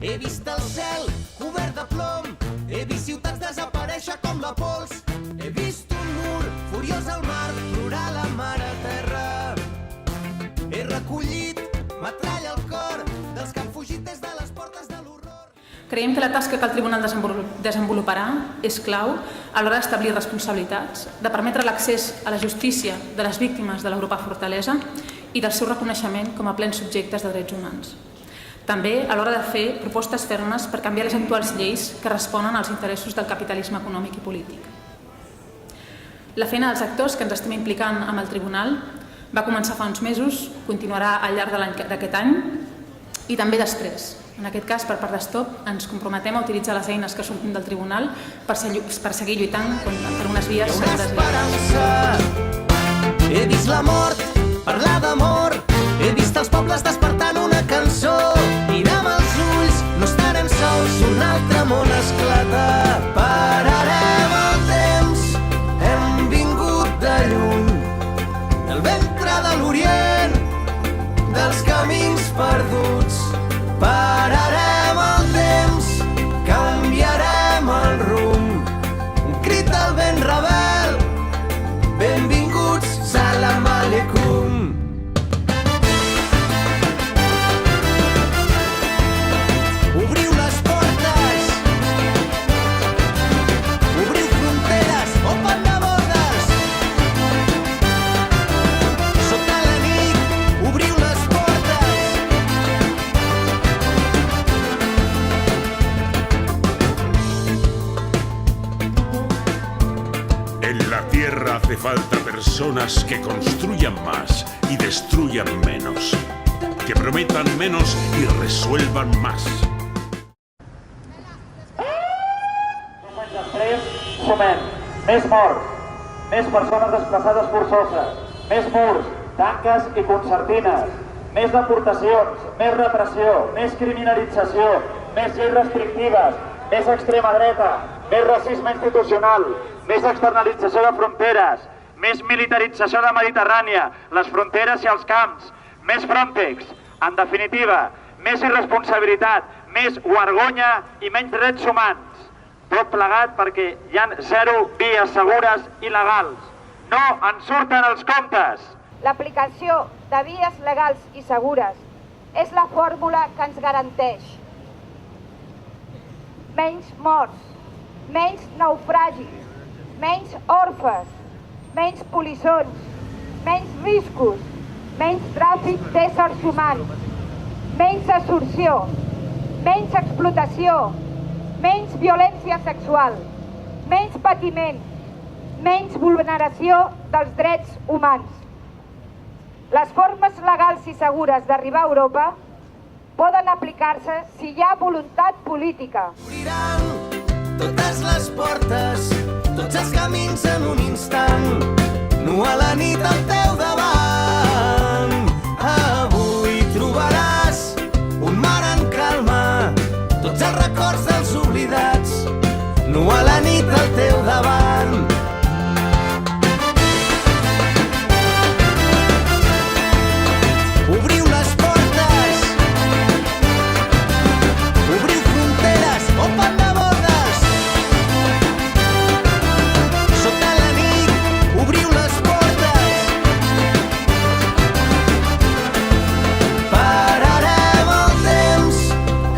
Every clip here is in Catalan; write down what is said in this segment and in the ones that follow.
He vist el cel cobert de plom, he vist ciutats desaparèixer com la pols, he vist un mur furiós al mar, plorar la mare terra. He recollit metralla al cor dels que han fugit des de les portes de l'horror. Creiem que la tasca que el Tribunal desenvoluparà és clau a l'hora d'establir responsabilitats, de permetre l'accés a la justícia de les víctimes de l'Europa Fortalesa i del seu reconeixement com a plens subjectes de drets humans. També a l'hora de fer propostes fermes per canviar les actuals lleis que responen als interessos del capitalisme econòmic i polític. La feina dels actors que ens estem implicant amb el Tribunal va començar fa uns mesos, continuarà al llarg d'aquest any i també després. En aquest cas, per part d'Stop, ens comprometem a utilitzar les eines que surtin del Tribunal per seguir lluitant per unes vies segures. He vist la mort, parlar d'amor, he vist els pobles despertant una cançó. Mirem els ulls, no estarem sols, un altre món esclata. Pararem el temps, hem vingut de lluny, del ventre de l'Orient, dels camins perduts. Pararem el temps, canviarem el rumb, un crit del vent rebel, benvinguts, salam aleikum. Obriu les portes, obriu fronteres, open de bordes. Sota la nit, obriu les portes. En la tierra hace falta personas que construyan más y destruyan menos, que prometan menos y resuelvan más. Després sumem més morts, més persones desplaçades forçoses, més murs, tanques i concertines, més deportacions, més repressió, més criminalització, més lleis restrictives, més extrema dreta, més racisme institucional, més externalització de fronteres, més militarització de Mediterrània, les fronteres i els camps, més Frontex, en definitiva, més irresponsabilitat, més vergonya i menys drets humans. Tot plegat perquè hi ha 0 vies segures i legals. No en surten els comptes! L'aplicació de vies legals i segures és la fórmula que ens garanteix menys morts, menys naufragis, menys orfes, menys polissons, menys riscos, menys tràfic d'éssers humans, menys extorsió, menys explotació, menys violència sexual, menys patiment, menys vulneració dels drets humans. Les formes legals i segures d'arribar a Europa poden aplicar-se si hi ha voluntat política. Obriran totes les portes, tots els camins en un instant, nu a la nit al teu davant. Avui trobaràs un mar en calma, tots els records dels oblidats, nu a la nit al teu davant. Obriu les portes, obriu fronteres, open de bordes. Sota la nit, obriu les portes. Pararem el temps,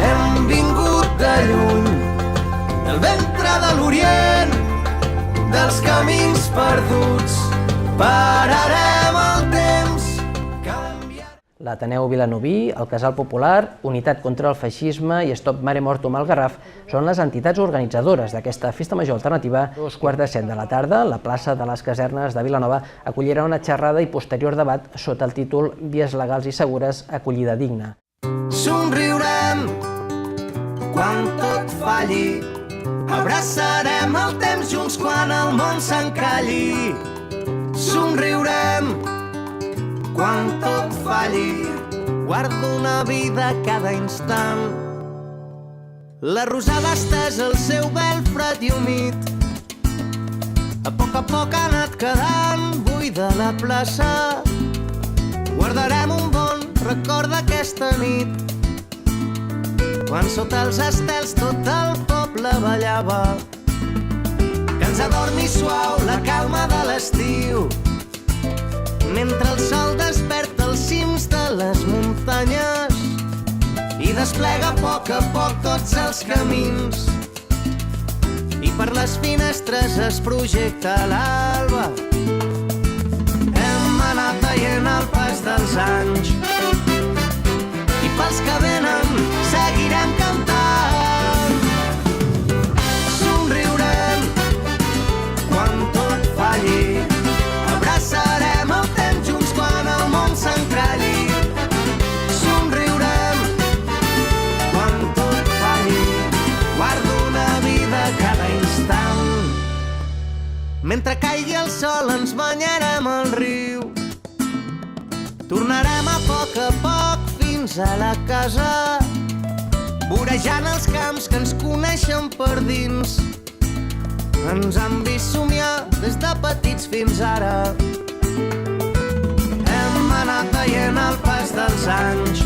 hem vingut de lluny, del ventre de l'Orient, dels camins perduts. Pararem el temps, canviarem... L'Ateneu Vilanoví, el Casal Popular, Unitat contra el Feixisme i Stop Mare Mortum al Garraf són les entitats organitzadores d'aquesta Festa Major Alternativa. A 2:45 de la tarda, la plaça de les Casernes de Vilanova acollirà una xerrada i posterior debat sota el títol Vies legals i segures, acollida digna. Somriurem quan tot falli, abraçarem el temps junts quan el món s'encalli. Somriurem quan tot falli, guardo una vida cada instant. La rosada estesa el seu vel fred i humit, a poc ha anat quedant buida la plaça. Guardarem un bon record d'aquesta nit, quan sota els estels tot el poble ballava. Que ens adormi suau la calma de l'estiu, mentre el sol desperta els cims de les muntanyes i desplega a poc tots els camins. I per les finestres es projecta l'alba. Hem anat veient el pas dels anys i pels que venen seguirem cantant. Somriurem quan tot falli, abraçarem el temps junts quan el món s'encralli. Somriurem quan tot falli, guardo una vida cada instant. Mentre caigui el sol ens banyarem al riu, tornarem a poc fins a la casa, vorejant els camps que ens coneixen per dins. Ens han vist somiar des de petits fins ara. Hem anat veient el pas dels anys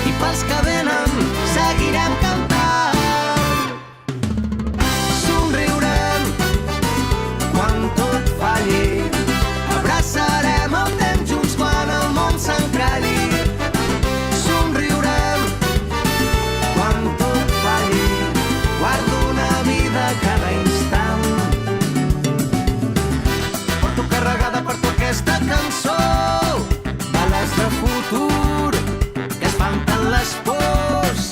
i pels que venen seguirem cantant. Somriurem quan tot falli, abraçarem el temps junts quan el món s'encralli. Somriurem quan tot falli, guardo una vida cada instant. Porto carregada per tu aquesta cançó, bales de futur que espanten les pors.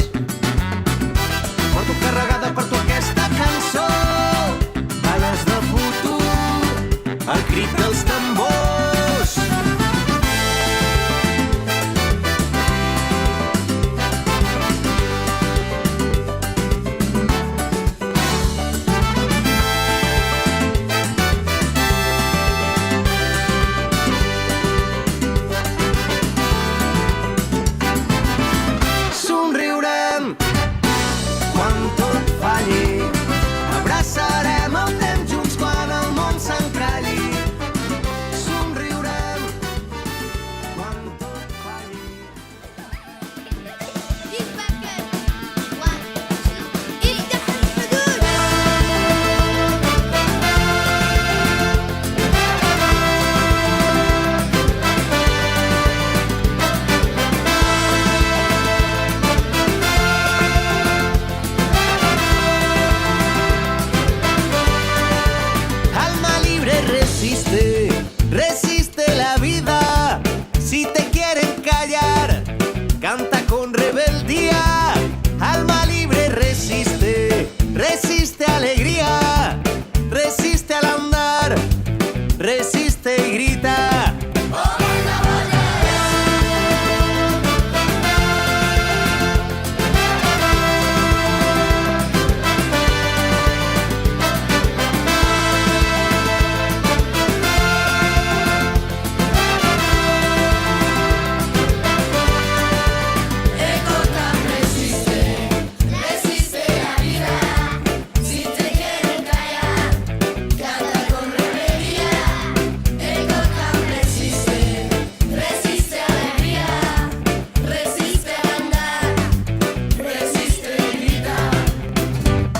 Porto carregada per tu aquesta cançó, bales de futur, el crit dels tambors. Somriurem quan tot falli, abraçarem el temps junts quan el món s'encralli. Somriurem quan tot falli. Alma libre resiste, resiste la vida. Si te quieren callar, canta con rebeldía. Alma libre resiste, resiste alegría, resiste al andar, resiste y grita.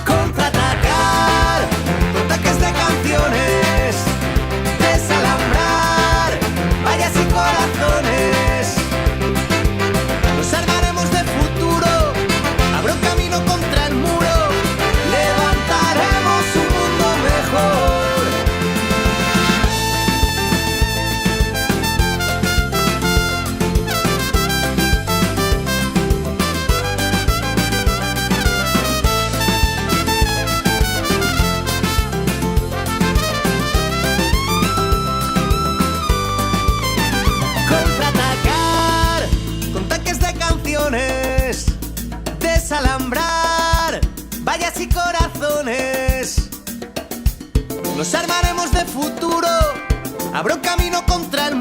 Contraatacar con ataques de canciones, desalambrar vallas y corazones. Nos armaremos de futuro, habrá un camino contra el muro, levantaremos un mundo mejor. Contraatacar con tanques de canciones, desalambrar vallas y corazones. Nos armaremos de futuro, habrá un camino contra el